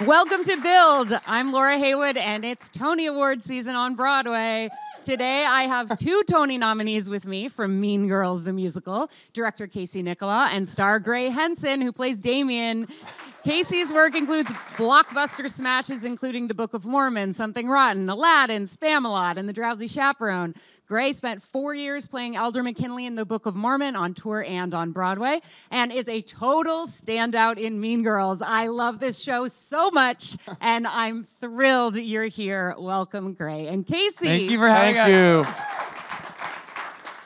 Welcome to Build. I'm Laura Haywood, and it's Tony Award season on Broadway. Today, I have two Tony nominees with me from Mean Girls, the musical, director Casey Nicholaw and star Grey Henson, who plays Damien. Casey's work includes blockbuster smashes, including The Book of Mormon, Something Rotten, Aladdin, Spamalot, and The Drowsy Chaperone. Grey spent 4 years playing Elder McKinley in The Book of Mormon on tour and on Broadway, and is a total standout in Mean Girls. I love this show so much, and I'm thrilled you're here. Welcome, Grey and Casey. Thank you for having us. Thank you.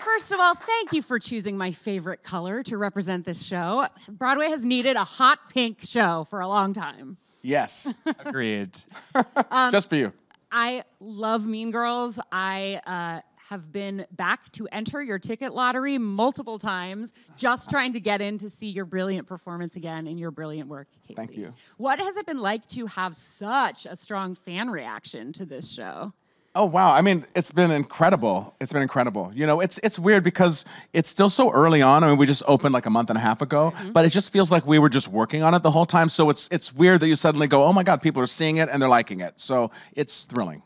First of all, thank you for choosing my favorite color to represent this show. Broadway has needed a hot pink show for a long time. Yes. Agreed. Just for you. I love Mean Girls. I have been back to enter your ticket lottery multiple times, just trying to get in to see your brilliant performance again and your brilliant work, Casey. Thank you. What has it been like to have such a strong fan reaction to this show? Oh, wow. I mean, it's been incredible. It's been incredible. You know, it's weird because it's still so early on. I mean, we just opened like a month and a half ago, but it just feels like we were just working on it the whole time. So it's weird that you suddenly go, oh my God, people are seeing it and they're liking it. So it's thrilling.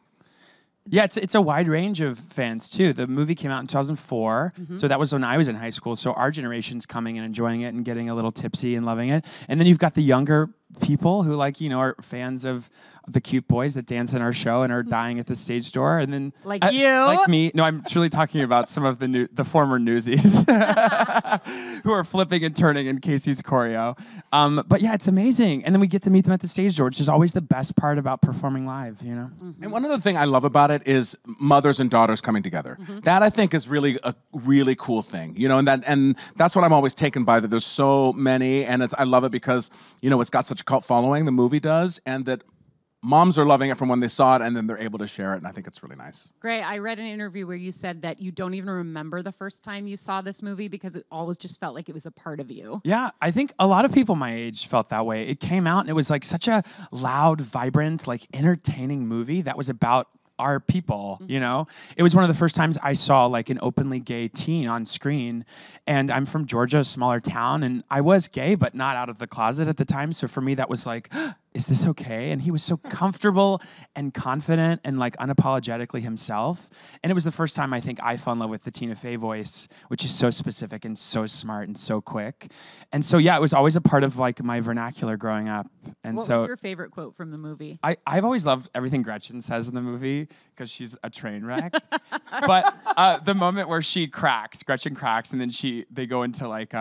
Yeah, it's a wide range of fans, too. The movie came out in 2004, so that was when I was in high school. So our generation's coming and enjoying it and getting a little tipsy and loving it. And then you've got the younger people who, like, you know, are fans of the cute boys that dance in our show and are dying at the stage door. And then Like you? Like me. No, I'm truly talking about some of the former newsies who are flipping and turning in Casey's choreo. But yeah, it's amazing. And then we get to meet them at the stage door, which is always the best part about performing live, you know? And one other thing I love about it is mothers and daughters coming together. That I think is really a really cool thing, you know, and that's what I'm always taken by, that there's so many, and I love it because, you know, it's got such a cult following, the movie does, and that moms are loving it from when they saw it, and then they're able to share it, and I think it's really nice. Grey, I read an interview where you said that you don't even remember the first time you saw this movie because it always just felt like it was a part of you. Yeah, I think a lot of people my age felt that way. It came out and it was like such a loud, vibrant, like entertaining movie that was about our people, you know? It was one of the first times I saw like an openly gay teen on screen. And I'm from Georgia, a smaller town, and I was gay, but not out of the closet at the time. So for me, that was like, is this okay? And he was so comfortable and confident and like unapologetically himself. And it was the first time I think I fell in love with the Tina Fey voice, which is so specific and so smart and so quick. And so, yeah, it was always a part of like my vernacular growing up. And What was your favorite quote from the movie? I've always loved everything Gretchen says in the movie because she's a train wreck. But the moment where Gretchen cracks, and then they go into like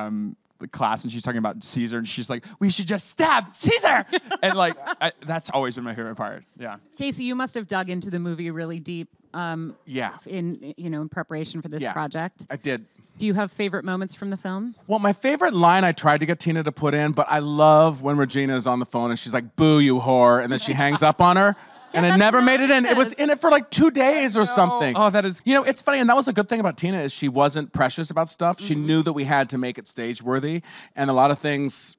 the class and she's talking about Caesar and she's like, we should just stab Caesar. And like, that's always been my favorite part. Yeah. Casey, you must have dug into the movie really deep. Yeah. In preparation for this project. I did. Do you have favorite moments from the film? Well, my favorite line I tried to get Tina to put in, but I love when Regina is on the phone and she's like, boo, you whore, and then she hangs up on her. And it never made it in. It was in it for like 2 days or something. Oh, that is... You know, it's funny, and that was a good thing about Tina, is she wasn't precious about stuff. She knew that we had to make it stage-worthy, and a lot of things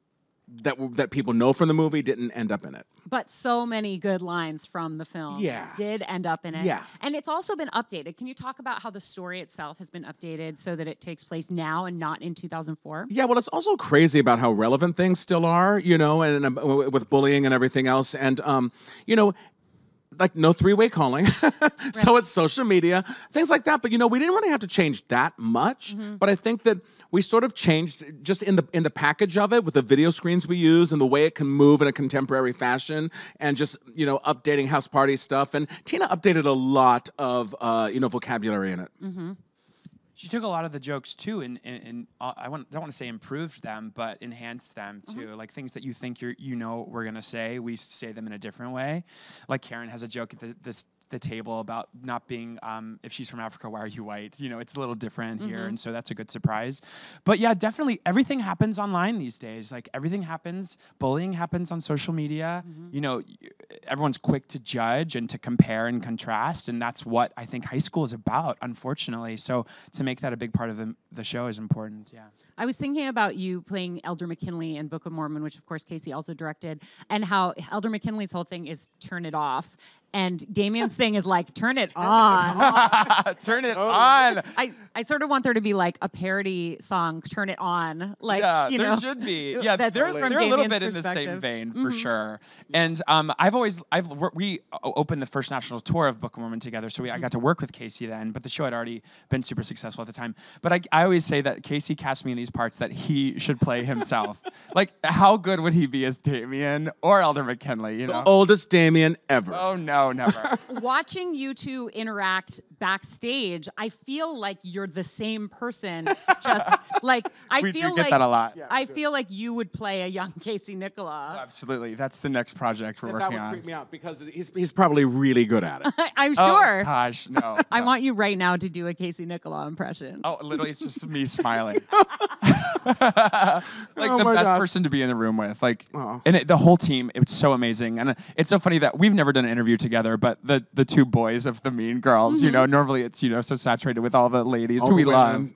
that people know from the movie didn't end up in it. But so many good lines from the film did end up in it. Yeah. And it's also been updated. Can you talk about how the story itself has been updated so that it takes place now and not in 2004? Yeah, well, it's also crazy about how relevant things still are, you know, and with bullying and everything else. And, you know, like no three-way calling. So it's social media, things like that. But, you know, we didn't really have to change that much. But I think that we sort of changed just in the package of it with the video screens we use and the way it can move in a contemporary fashion and just, you know, updating house party stuff. And Tina updated a lot of, you know, vocabulary in it. She took a lot of the jokes too, and don't want to say improved them, but enhanced them too. Like things that you think we're gonna say, we say them in a different way. Like Karen has a joke at the table about not being, if she's from Africa, why are you white? You know, it's a little different here, and so that's a good surprise. But yeah, definitely everything happens online these days. Like everything happens, bullying happens on social media. You know, everyone's quick to judge and to compare and contrast, and that's what I think high school is about, unfortunately. So to make that a big part of the show is important, yeah. I was thinking about you playing Elder McKinley in Book of Mormon, which of course Casey also directed, and how Elder McKinley's whole thing is turn it off. And Damien's thing is like, turn it on. Turn it on. I sort of want there to be like a parody song, Turn It On. Like, Yeah, you there know, should be. Yeah, that's they're from a little Damien's bit in the same perspective. vein for sure. And we opened the first national tour of Book of Mormon together, so I got to work with Casey then. But the show had already been super successful at the time. But I always say that Casey cast me in these parts that he should play himself. Like, how good would he be as Damien or Elder McKinley? You know, Oldest Damien ever. oh no, never. Watching you two interact backstage, I feel like you're the same person. Just like We do get that a lot. I feel like you would play a young Casey Nicholaw. Absolutely, that's the next project we're That working would on. freak me out because he's probably really good at it. I'm Oh sure. gosh, no. I no. want you right now to do a Casey Nicholaw impression. Oh, literally, it's just me smiling. Like the my best gosh. person to be in the room with. Like, and the whole team, it's so amazing. And it's so funny that we've never done an interview together, but the two boys of the Mean Girls, you know, normally it's, you know, so saturated with all the ladies All who the we love. women.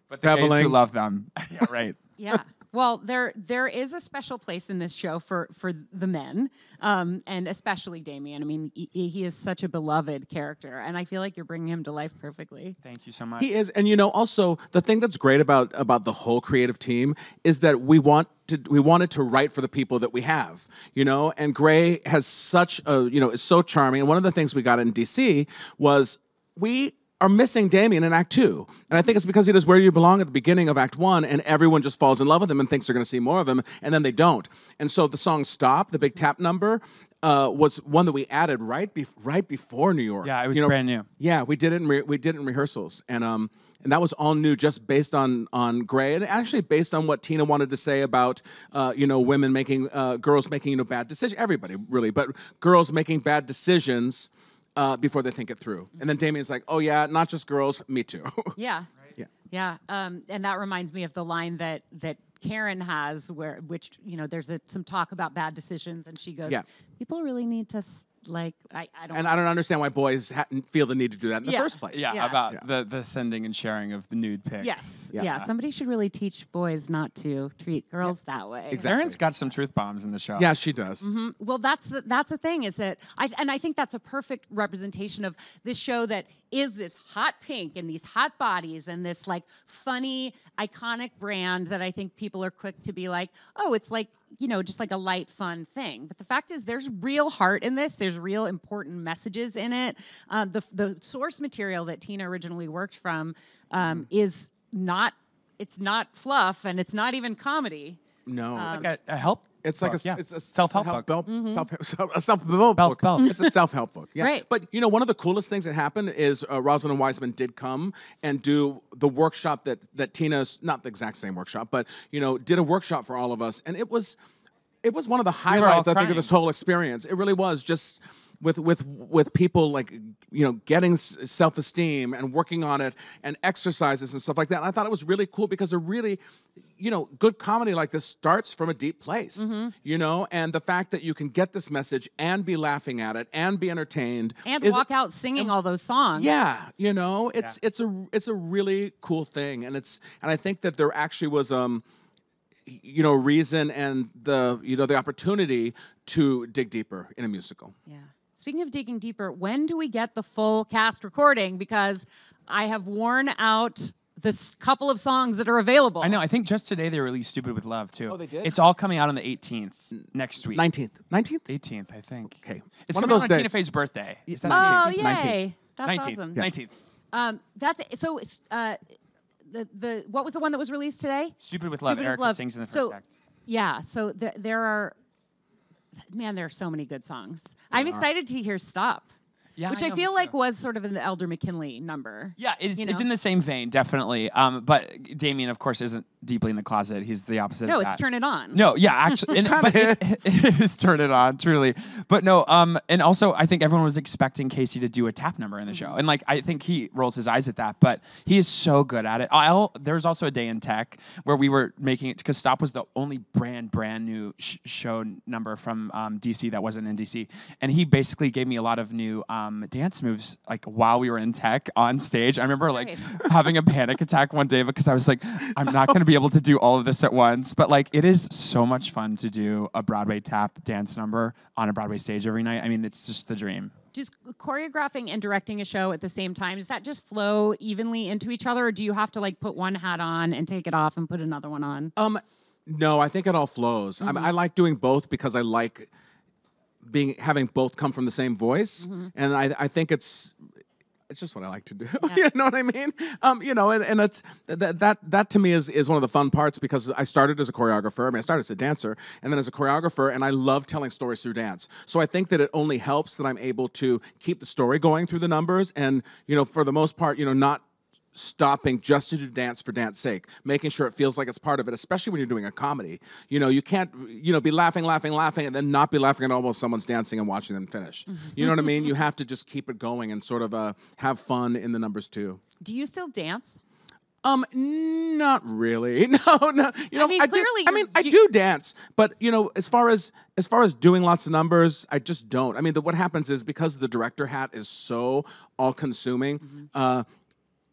But the gays who Traveling. love them. Yeah, right. Yeah. Well, there is a special place in this show for the men, and especially Damien. I mean, he is such a beloved character, and I feel like you're bringing him to life perfectly. Thank you so much. He is, and you know, also the thing that's great about the whole creative team is that we wanted to write for the people that we have, you know. And Grey has such a, you know, is so charming. And one of the things we got in DC was we are missing Damien in Act 2. And I think it's because he does Where You Belong at the beginning of Act 1, and everyone just falls in love with him and thinks they're going to see more of him, and then they don't. And so the song Stop, the big tap number, was one that we added right before New York. Yeah, it was brand new. Yeah, we did it in rehearsals, and that was all new, just based on Grey, and actually based on what Tina wanted to say about you know, women making girls making, you know, bad decisions. Everybody really, but girls making bad decisions before they think it through. And then Damien's like, oh yeah, not just girls, me too. Yeah. Yeah. Yeah. And that reminds me of the line that Karen has, which you know, there's some talk about bad decisions, and she goes, Yeah. people really need to I don't. And I don't understand why boys feel the need to do that in the Yeah. first place. Yeah, Yeah. about the sending and sharing of the nude pics. Yes. Yeah. Yeah. Somebody should really teach boys not to treat girls that way. Exactly. Erin's got some truth bombs in the show. Yeah, she does. Well, that's the thing, is that I think that's a perfect representation of this show that is this hot pink and these hot bodies and this like funny, iconic brand that I think people are quick to be like, oh, it's like, you know, just like a light, fun thing. But the fact is, there's real heart in this. There's real important messages in it. The source material that Tina originally worked from is not. It's not fluff, and it's not even comedy. No. It's like a help. It's like book, yeah. it's a self-help book. A self-help book. Help. It's a self-help book. Yeah. Right. But you know, one of the coolest things that happened is Rosalind Wiseman did come and do the workshop that Tina's, not the exact same workshop, but you know, did a workshop for all of us, and it was one of the highlights, I think, of this whole experience. It really was, just with people, like, you know, getting self-esteem and working on it and exercises and stuff like that. And I thought it was really cool because they're really, you know, good comedy like this starts from a deep place, you know, and the fact that you can get this message and be laughing at it and be entertained And is, walk out singing all those songs. yeah, you know, it's a really cool thing, and I think that there actually was you know, reason and the opportunity to dig deeper in a musical. Yeah. Speaking of digging deeper, when do we get the full cast recording? Because I have worn out the couple of songs that are available. I know. I think just today they released "Stupid with Love" too. Oh, they did? It's all coming out on the 18th next week. 19th? 18th, I think. Okay. It's One of coming out those on Tina days. Fey's birthday. Is that Oh, 19th? yay. That's 19th. awesome. 19th. That's so. The what was the one that was released today? "Stupid with Love." Stupid with Erica Love. sings in the first So, act. Yeah. So there are so many good songs. I'm excited to hear "Stop," Yeah, which I I know, feel me like too. was sort of in the Elder McKinley number. Yeah, it's you know? in the same vein, definitely. But Damien, of course, isn't deeply in the closet. He's the opposite No, of it's that. "Turn It On." No, yeah, actually, but it is "Turn It On," truly. But no, and also I think everyone was expecting Casey to do a tap number in the show, and like I think he rolls his eyes at that, but he is so good at it. There's also a day in tech where we were making it, because "Stop" was the only brand new show number from DC that wasn't in DC, and he basically gave me a lot of new dance moves like while we were in tech on stage. I remember like Right. having a panic attack one day because I was like, I'm not going to be able to do all of this at once. But like, it is so much fun to do a Broadway tap dance number on a Broadway stage every night. I mean, it's just the dream. Just choreographing and directing a show at the same time, does that just flow evenly into each other, or do you have to like put one hat on and take it off and put another one on? No, I think it all flows. I like doing both because I like having both come from the same voice, and I think it's just what I like to do. You know what I mean? You know, and it's that to me is one of the fun parts, because I started as a choreographer. I mean, I started as a dancer, and then as a choreographer, and I love telling stories through dance. So I think that it only helps that I'm able to keep the story going through the numbers, and you know, for the most part, you know, not stopping just to do dance for dance sake, making sure it feels like it's part of it, especially when you're doing a comedy. You know, you can't, you know, be laughing, and then not be laughing at almost someone's dancing and watching them finish. You know what I mean? You have to just keep it going and sort of have fun in the numbers too. Do you still dance? Not really. No. You know, I mean, clearly I do dance, but you know, as far as doing lots of numbers, I just don't. I mean, what happens is, because the director hat is so all-consuming,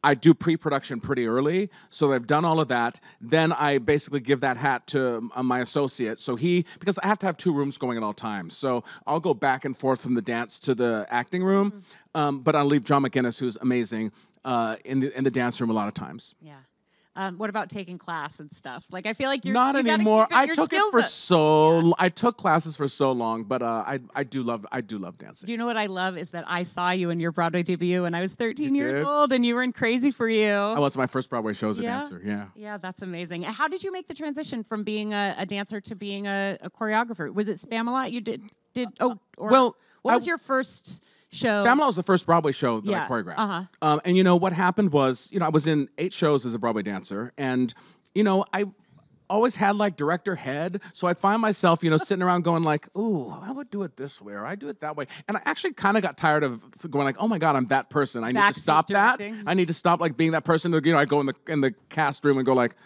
I do pre-production pretty early, so that I've done all of that. Then I basically give that hat to my associate. So because I have to have 2 rooms going at all times, so I'll go back and forth from the dance to the acting room. But I'll leave John McGinnis, who's amazing, in the dance room a lot of times. Yeah. What about taking class and stuff? Like, I feel like you're not you gotta anymore. keep I took it for I took classes for so long, but I do love dancing. Do you know what I love is that I saw you in your Broadway debut when I was 13 years did? old, and you were in Crazy for You. Oh, it's my first Broadway show as a dancer. Yeah. Yeah, that's amazing. How did you make the transition from being a dancer to being a choreographer? Was it Spamalot you did? What was your first show? Spamalot was the first Broadway show that I choreographed. And you know what happened was, you know, I was in 8 shows as a Broadway dancer, and you know, I always had like director head, so I find myself, you know, sitting around going like, ooh, I would do it this way, or I do it that way. And I actually kind of got tired of going like, oh my God, I'm that person. I need to stop directing. that. I need to stop like being that person. You know, I go in the cast room and go like,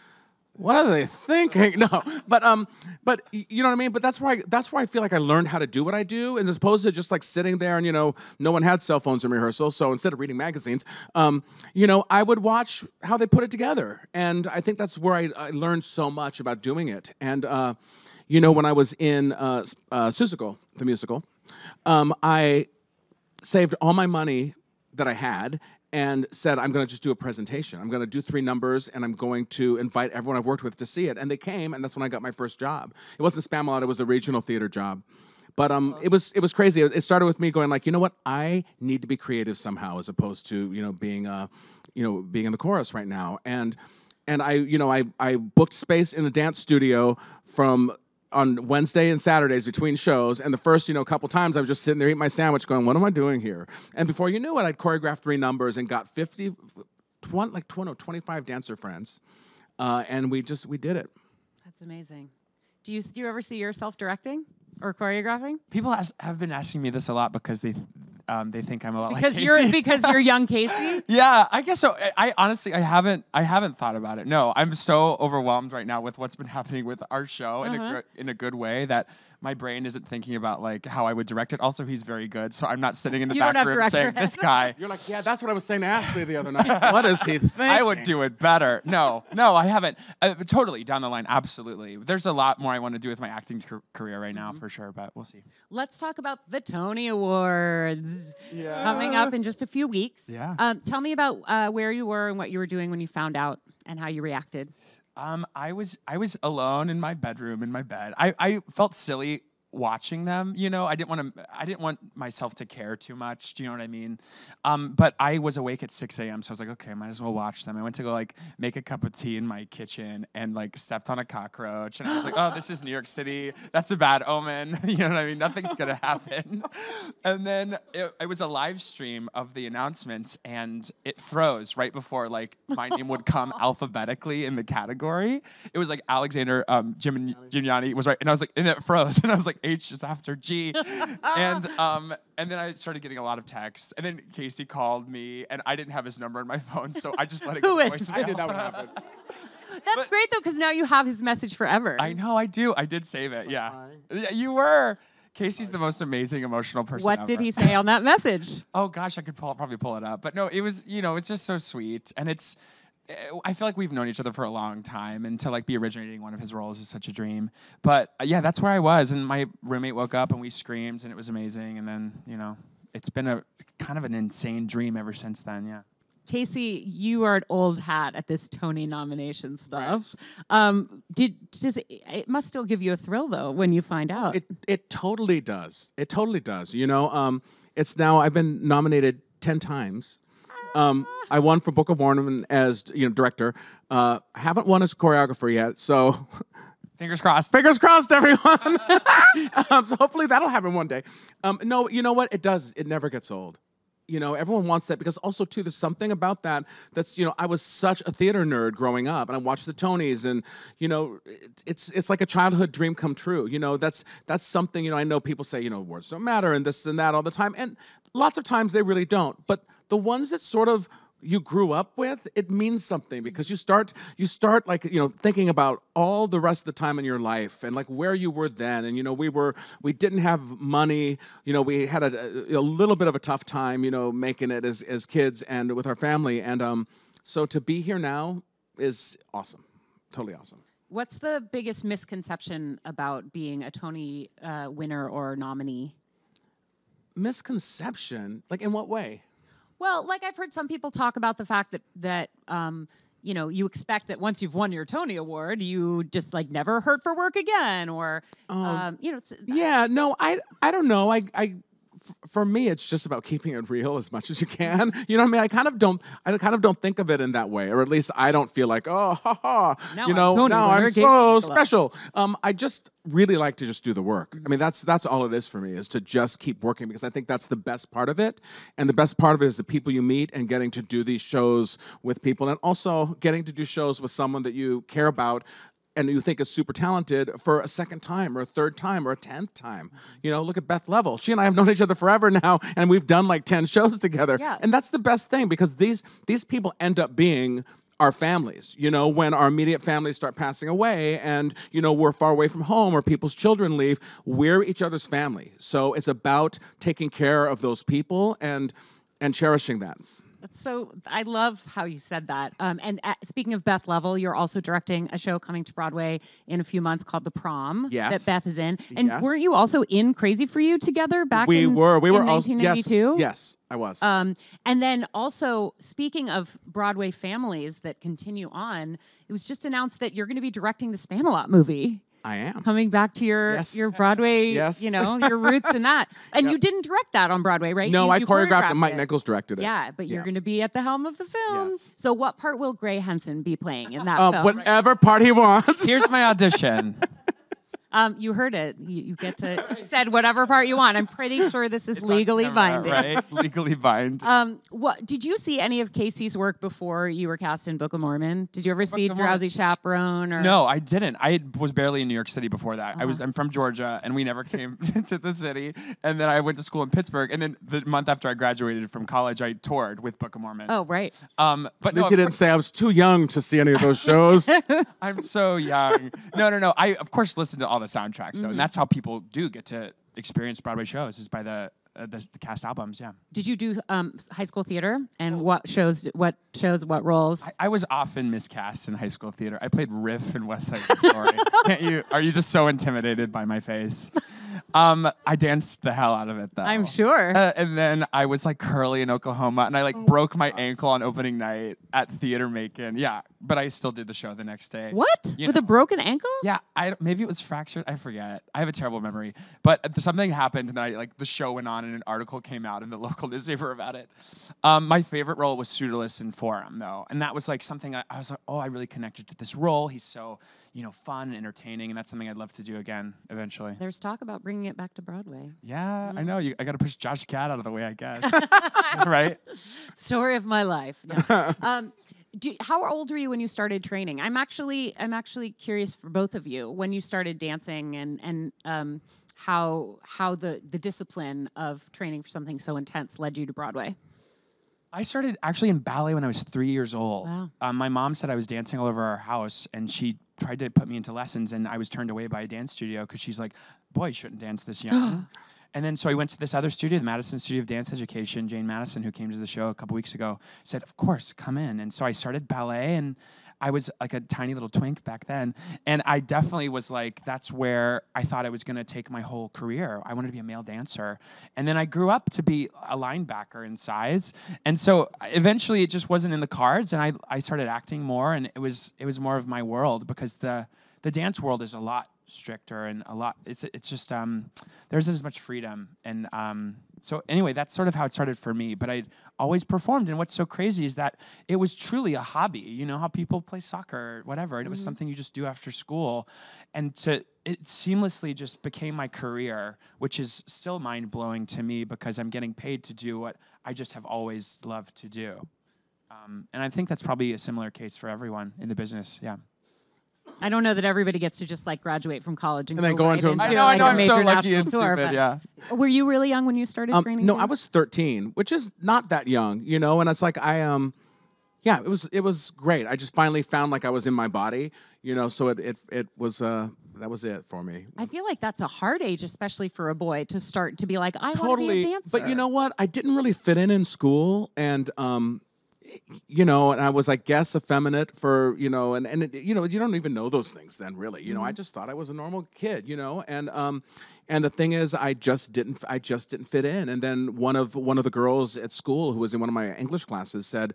what are they thinking? No, but you know what I mean. But that's why I feel like I learned how to do what I do, as opposed to just like sitting there and, you know, no one had cell phones in rehearsal, so instead of reading magazines, you know, I would watch how they put it together, and I think that's where I learned so much about doing it. And you know, when I was in Seussical, the musical, I saved all my money that I had and said, I'm going to just do a presentation. I'm going to do 3 numbers, and I'm going to invite everyone I've worked with to see it. And they came, and that's when I got my first job. It wasn't Spamalot, it was a regional theater job. But it was crazy. It started with me going like, you know what? I need to be creative somehow, as opposed to, you know, being in the chorus right now. And I booked space in a dance studio on Wednesday and Saturdays between shows, and the first, you know, couple times I was just sitting there eating my sandwich going, what am I doing here? And before you knew it, I'd choreographed 3 numbers and got 25 dancer friends, and we did it. That's amazing. Do you ever see yourself directing or choreographing? People have been asking me this a lot because they think I'm a lot because like Casey. because you're young Casey. Yeah, I guess so. I honestly haven't thought about it. No, I'm so overwhelmed right now with what's been happening with our show in a good way that my brain isn't thinking about like how I would direct it. Also, he's very good, so I'm not sitting in the back room saying this guy. You're like, yeah, that's what I was saying to Ashley the other night. What is he thinking? I would do it better. No, I haven't. Totally down the line, absolutely. There's a lot more I want to do with my acting career right now for sure, but we'll see. Let's talk about the Tony Awards coming up in just a few weeks. Yeah. Tell me about where you were and what you were doing when you found out and how you reacted. I was alone in my bedroom in my bed. I felt silly watching them, you know. I didn't want myself to care too much. Do you know what I mean? But I was awake at 6 a.m. so I was like, okay, I might as well watch them. I went to go like make a cup of tea in my kitchen and like stepped on a cockroach, and I was like, oh, this is New York City. That's a bad omen. You know what I mean? Nothing's gonna happen. And then it was a live stream of the announcements, and it froze right before like my name would come alphabetically in the category. It was like Alexander Gimignani was right, and I was like, and it froze, and I was like, H is after G. And then I started getting a lot of texts. And then Casey called me, and I didn't have his number on my phone, so I just let it go. I knew that would happen. That's great, though, because now you have his message forever. I know, I do. I did save it, yeah. You were. Casey's the most amazing emotional person What ever. did he say on that message? Oh, gosh, I could probably pull it up. But no, it was, you know, it's just so sweet. And I feel like we've known each other for a long time, and to like be originating one of his roles is such a dream. But yeah, that's where I was, and my roommate woke up and we screamed, and it was amazing. And then, you know, it's been a kind of an insane dream ever since then. Yeah. Casey, you are an old hat at this Tony nomination stuff. It must still give you a thrill though when you find out? It totally does. It totally does. You know, it's now I've been nominated 10 times. I won for Book of Mormon as director. Haven't won as choreographer yet, so Fingers crossed. Fingers crossed, everyone. So hopefully that'll happen one day. No, you know what? It does. It never gets old. You know, everyone wants that because also, too, there's something about that that's, I was such a theater nerd growing up and I watched the Tonys and, it's like a childhood dream come true. That's something, I know people say, awards don't matter and this and that all the time. And lots of times they really don't. But the ones that sort of you grew up with, it means something because you start like, thinking about all the rest of the time in your life and like where you were then. And, we didn't have money, we had a little bit of a tough time, making it as kids and with our family. And so to be here now is awesome. Totally awesome. What's the biggest misconception about being a Tony winner or nominee? Misconception? Like in what way? Well, like I've heard some people talk about the fact that you expect that once you've won your Tony Award, you just like never hurt for work again, or yeah, no, I don't know. For me, it's just about keeping it real as much as you can. You know what I mean? I kind of don't think of it in that way, or at least I don't feel like, oh, ha ha. Now I'm so special. I just really like to just do the work. I mean, that's all it is for me, is to just keep working because I think that's the best part of it. And the best part of it is the people you meet and getting to do these shows with people, and also getting to do shows with someone that you care about and you think is super talented for a second time or a third time or a 10th time. Look at Beth Level. She and I have known each other forever now, and we've done like 10 shows together. Yeah. And that's the best thing because these people end up being our families, when our immediate families start passing away and, we're far away from home or people's children leave, we're each other's family. So it's about taking care of those people and cherishing that. So I love how you said that. And speaking of Beth Level, you're also directing a show coming to Broadway in a few months called The Prom that Beth is in. And weren't you also in Crazy for You together back in 1992? Yes, I was. And then also, speaking of Broadway families that continue on, it was just announced that you're going to be directing the Spamalot movie. I am. Coming back to your Broadway, yes. Your roots in that. And you didn't direct that on Broadway, right? No, I choreographed it. Mike it. Nichols directed it. Yeah, but you're going to be at the helm of the film. Yes. So what part will Grey Henson be playing in that film? Whatever part he wants. Here's my audition. You heard it. You get to said whatever part you want. I'm pretty sure this is legally binding. Right? Legally bind. What did you see any of Casey's work before you were cast in Book of Mormon? Did you ever see Drowsy Chaperone? Or? No, I didn't. I was barely in New York City before that. I'm from Georgia, and we never came to the city. And then I went to school in Pittsburgh. And then the month after I graduated from college, I toured with Book of Mormon. Oh, right. But at least you didn't say I was too young to see any of those shows. I'm so young. No. I of course listened to all the soundtracks though, and that's how people do get to experience Broadway shows, is by the cast albums. Yeah. Did you do high school theater, and what what roles? I was often miscast in high school theater. I played Riff in West Side Story. Are you just so intimidated by my face? I danced the hell out of it though. I'm sure. And then I was like Curly in Oklahoma, and I broke my ankle on opening night at Theater Macon. Yeah, but I still did the show the next day. What? With a broken ankle? Yeah, maybe it was fractured. I forget. I have a terrible memory. But something happened, and then the show went on, and an article came out in the local newspaper about it. My favorite role was Pseudolus in Forum, though, and that was something I was like, oh, I really connected to this role. He's so fun and entertaining, and that's something I'd love to do again eventually. There's talk about bringing it back to Broadway. Yeah, I know. I got to push Josh Gad out of the way, I guess. Right? Story of my life. No. How old were you when you started training? I'm actually curious for both of you when you started dancing and how the discipline of training for something so intense led you to Broadway. I started actually in ballet when I was 3 years old. Wow. My mom said I was dancing all over our house, and she tried to put me into lessons, and I was turned away by a dance studio because she's like, boy, you shouldn't dance this young. And then so I went to this other studio, the Madison Studio of Dance Education. Jane Madison, who came to the show a couple weeks ago, said, of course, come in. And so I started ballet, and I was like a tiny little twink back then. And I definitely was like, that's where I thought I was going to take my whole career. I wanted to be a male dancer. And then I grew up to be a linebacker in size. And so eventually it just wasn't in the cards, and I started acting more, and it was more of my world, because the dance world is a lot stricter and a lot, it's just, there isn't as much freedom. And so anyway, that's sort of how it started for me. But I always performed, and what's so crazy is that it was truly a hobby. You know how people play soccer or whatever, and it was something you just do after school. And it seamlessly just became my career, which is still mind-blowing to me, because I'm getting paid to do what I just have always loved to do. And I think that's probably a similar case for everyone in the business, yeah. I don't know that everybody gets to just like graduate from college and then go into into I know, like, a I'm so major lucky national and tour, stupid, but yeah. Were you really young when you started training? No, here? I was 13, which is not that young, you know. And it's like yeah, it was great. I just finally found like I was in my body, you know. So it was that was it for me. I feel like that's a hard age, especially for a boy, to start to be like, I want to Totally, be a dancer. but you know what? I didn't really fit in school, and you know, and I was, I guess, effeminate for, you know, and you know, you don't even know those things then, really. You know, I just thought I was a normal kid, you know, and the thing is, I just didn't fit in. And then one of the girls at school who was in one of my English classes said,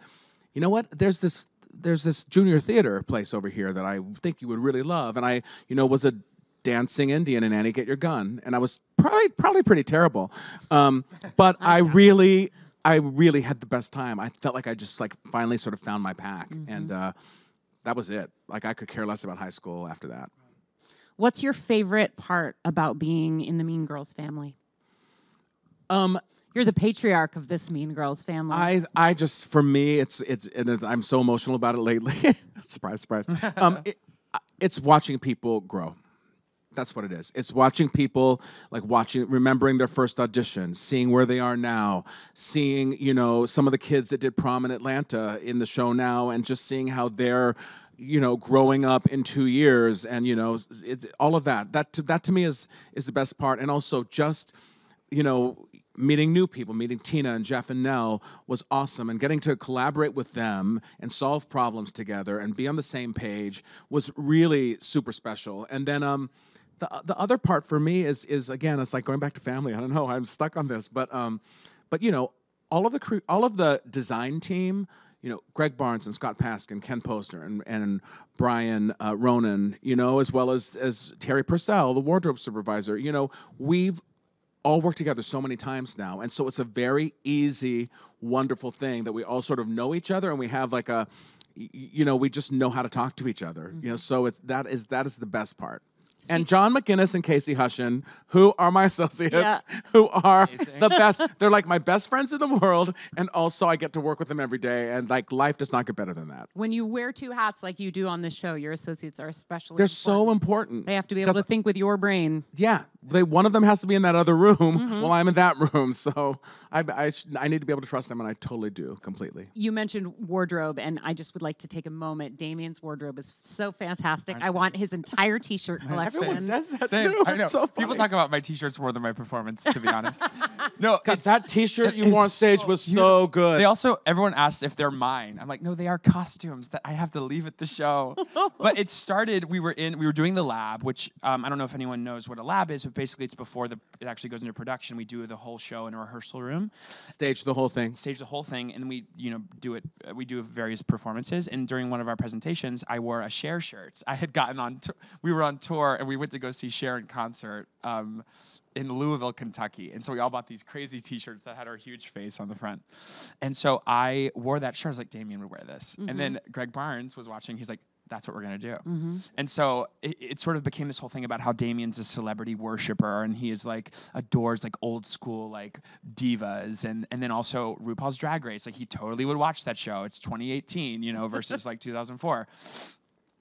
you know what? There's this junior theater place over here that I think you would really love. And I, you know, was a dancing Indian in Annie Get Your Gun, and I was probably pretty terrible, but I really had the best time. I felt like I just like finally sort of found my pack, and that was it. Like I could care less about high school after that. What's your favorite part about being in the Mean Girls family? You're the patriarch of this Mean Girls family. I just, for me, it's I'm so emotional about it lately. Surprise, surprise. It's watching people grow. That's what it is. It's watching people, like remembering their first audition, seeing where they are now, seeing, you know, some of the kids that did Prom in Atlanta in the show now, and just seeing how they're, you know, growing up in 2 years, and, you know, it's all of that. That to me is the best part. And also just, you know, meeting new people, meeting Tina and Jeff and Nell was awesome, and getting to collaborate with them and solve problems together and be on the same page was really super special. And then the other part for me is again, it's like going back to family. I don't know, I'm stuck on this, but you know, all of the design team, you know, Greg Barnes and Scott Paskin, Ken Posner and Brian Ronan, you know, as well as Terry Purcell, the wardrobe supervisor. You know, we've all worked together so many times now, and so it's a very easy, wonderful thing that we all sort of know each other, and we have like a, you know, we just know how to talk to each other. You know, so that is the best part. And John McGinnis and Casey Hushin, who are my associates, who are the best. They're like my best friends in the world, and also I get to work with them every day, and like life does not get better than that. When you wear two hats like you do on this show, your associates are especially They're important. so important. They have to be able to think with your brain. Yeah, one of them has to be in that other room while I'm in that room. So I need to be able to trust them, and I totally do, completely. You mentioned wardrobe, and I just would like to take a moment. Damien's wardrobe is so fantastic. I want his entire T-shirt collection. Everyone says that Same. too. I know. It's so People funny. talk about my T-shirts more than my performance, to be honest. No, God, that T-shirt you wore on stage was so good. They also, everyone asks if they're mine. I'm like, no, they are costumes that I have to leave at the show. But it started, we were doing the lab, which I don't know if anyone knows what a lab is, but basically it's before it actually goes into production. We do the whole show in a rehearsal room. Stage the whole thing. And we, you know, we do various performances. And during one of our presentations, I wore a Cher shirt. I had gotten we were on tour, and we went to go see Cher in concert in Louisville, Kentucky. And so we all bought these crazy T-shirts that had our huge face on the front. And so I wore that shirt. I was like, Damien would wear this. And then Greg Barnes was watching. He's like, that's what we're going to do. And so it sort of became this whole thing about how Damien's a celebrity worshiper, and he is like adores like old school like divas, and then also RuPaul's Drag Race. Like he totally would watch that show. It's 2018, you know, versus like 2004.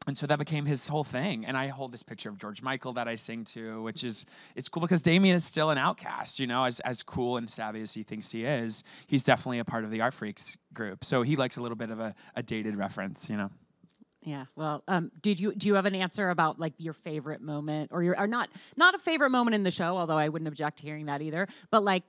And so that became his whole thing. And I hold this picture of George Michael that I sing to, which is, it's cool because Damien is still an outcast, you know, as cool and savvy as he thinks he is. He's definitely a part of the Art Freaks group. So he likes a little bit of a dated reference, you know. Yeah. Well, do you have an answer about like your favorite moment, or not a favorite moment in the show? Although I wouldn't object to hearing that either. But like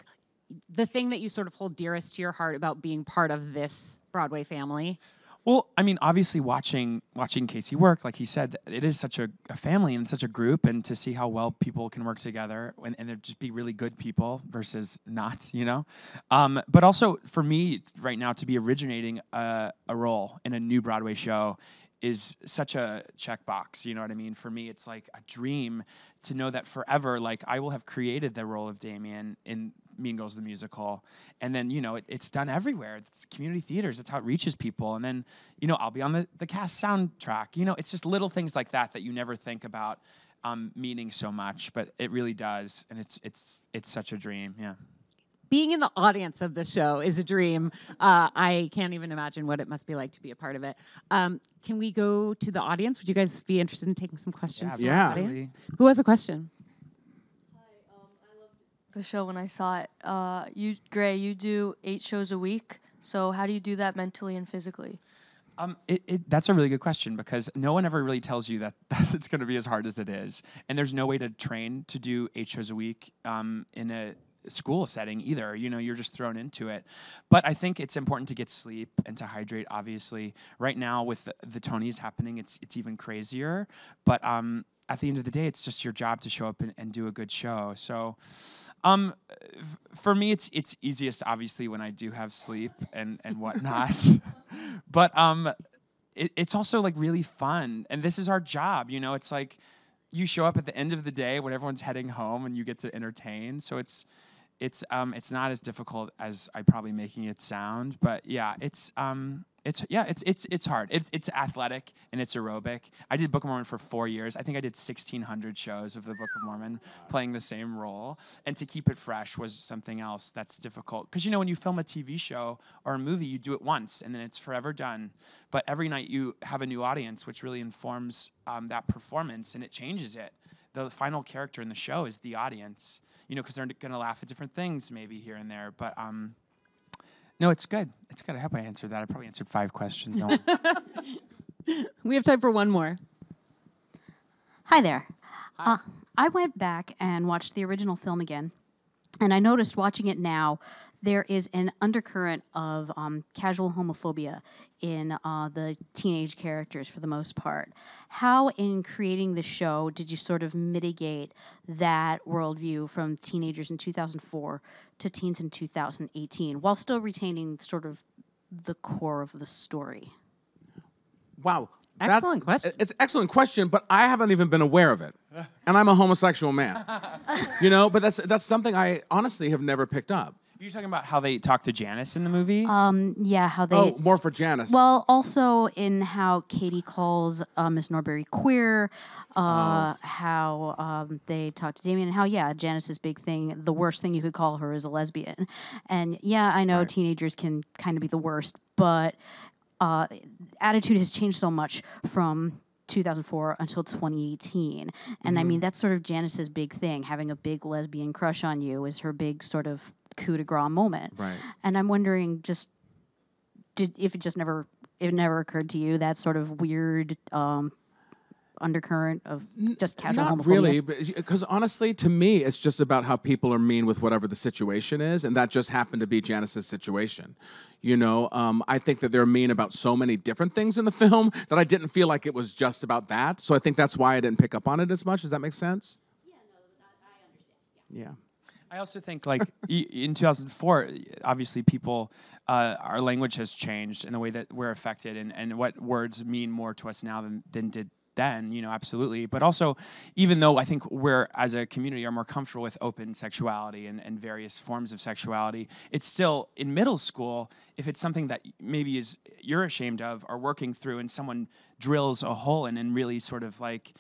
the thing that you sort of hold dearest to your heart about being part of this Broadway family. Well, I mean, obviously watching Casey work, like he said, it is such a family and such a group, and to see how well people can work together and they're just be really good people versus not, you know? But also for me right now to be originating a role in a new Broadway show is such a checkbox, you know what I mean? For me, it's like a dream to know that forever, like I will have created the role of Damien in Mean Girls the Musical, and then, you know, it's done everywhere. It's community theaters. It's how it reaches people. And then, you know, I'll be on the cast soundtrack. You know, it's just little things like that you never think about meaning so much, but it really does. And it's such a dream, yeah. Being in the audience of this show is a dream. I can't even imagine what it must be like to be a part of it. Can we go to the audience? Would you guys be interested in taking some questions? Yeah. From the audience? Who has a question? The show when I saw it. Gray, you do 8 shows a week. So how do you do that mentally and physically? That's a really good question, because no one ever really tells you that it's going to be as hard as it is. And there's no way to train to do 8 shows a week in a school setting either. You know, you're just thrown into it. But I think it's important to get sleep and to hydrate, obviously. Right now with the Tonys happening, it's even crazier. But at the end of the day, it's just your job to show up and do a good show. So for me, it's easiest, obviously, when I do have sleep and whatnot. But it's also like really fun. And this is our job, you know. It's like you show up at the end of the day when everyone's heading home and you get to entertain. So it's not as difficult as I'm probably making it sound. But yeah, it's hard. It's athletic and it's aerobic. I did Book of Mormon for 4 years. I think I did 1,600 shows of the Book of Mormon playing the same role. And to keep it fresh was something else that's difficult. Because, you know, when you film a TV show or a movie, you do it once and then it's forever done. But every night you have a new audience, which really informs that performance and it changes it. The final character in the show is the audience, you know, because they're going to laugh at different things maybe here and there. But no, it's good. It's good. I hope I answered that. I probably answered 5 questions. No. We have time for one more. Hi there. I went back and watched the original film again, and I noticed watching it now, there is an undercurrent of casual homophobia in the teenage characters for the most part. How, in creating the show, did you sort of mitigate that worldview from teenagers in 2004 to teens in 2018, while still retaining sort of the core of the story? Wow. Excellent question. It's an excellent question, but I haven't even been aware of it. And I'm a homosexual man. You know, but that's something I honestly have never picked up. You're talking about how they talk to Janice in the movie? Yeah, how they... Oh, more for Janice. Well, also in how Cady calls Miss Norbury queer, how they talk to Damien, and how, yeah, Janice's big thing, the worst thing you could call her is a lesbian. And, yeah, I know teenagers can kind of be the worst, but attitude has changed so much from 2004 until 2018. And, I mean, that's sort of Janice's big thing. Having a big lesbian crush on you is her big sort of coup de grace moment. Right. And I'm wondering if it never occurred to you, that sort of weird undercurrent of just casual homophobia? Not really, because honestly, to me, it's just about how people are mean with whatever the situation is, and that just happened to be Janice's situation. You know, I think that they're mean about so many different things in the film that I didn't feel like it was just about that. So I think that's why I didn't pick up on it as much. Does that make sense? Yeah, no, I understand. Yeah. I also think, like, in 2004, obviously people, our language has changed in the way that we're affected and what words mean more to us now than did then, you know, absolutely. But also, even though I think we're, as a community, are more comfortable with open sexuality and various forms of sexuality, it's still, in middle school, if it's something that maybe you're ashamed of or working through and someone drills a hole in and really sort of like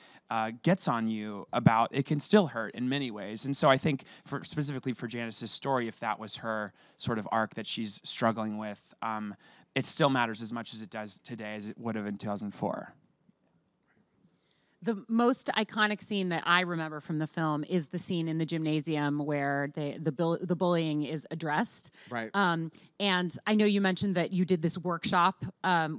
gets on you about, it can still hurt in many ways. And so I think specifically for Janice's story, if that was her sort of arc that she's struggling with, it still matters as much as it does today as it would have in 2004. The most iconic scene that I remember from the film is the scene in the gymnasium where the bullying is addressed. Right. And I know you mentioned that you did this workshop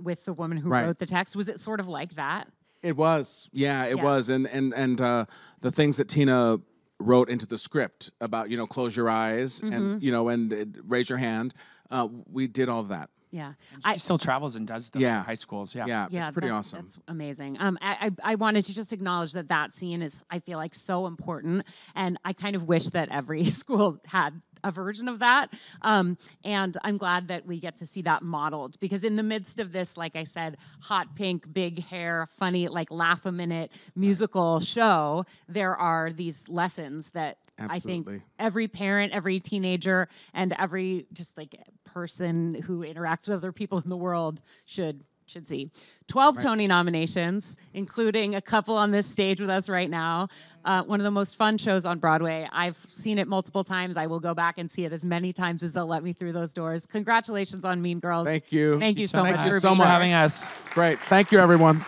with the woman who Right. wrote the text. Was it sort of like that? It was. Yeah, it Yeah. was. And the things that Tina wrote into the script about, close your eyes and, and raise your hand. We did all of that. Yeah. She still travels and does those Yeah. in high schools. Yeah. Yeah, it's pretty awesome. That's amazing. I wanted to just acknowledge that scene is, I feel like, so important. And I kind of wish that every school had a version of that. And I'm glad that we get to see that modeled, because in the midst of this, like I said, hot pink, big hair, funny, like laugh a minute musical show, there are these lessons that I think Absolutely. every parent, every teenager, and every just like person who interacts with other people in the world should see. 12 Tony nominations, including a couple on this stage with us right now. One of the most fun shows on Broadway. I've seen it multiple times. I will go back and see it as many times as they'll let me through those doors. Congratulations on Mean Girls. Thank you. Thank you so much Thank you for so being much for here. having us. Great. Thank you, everyone.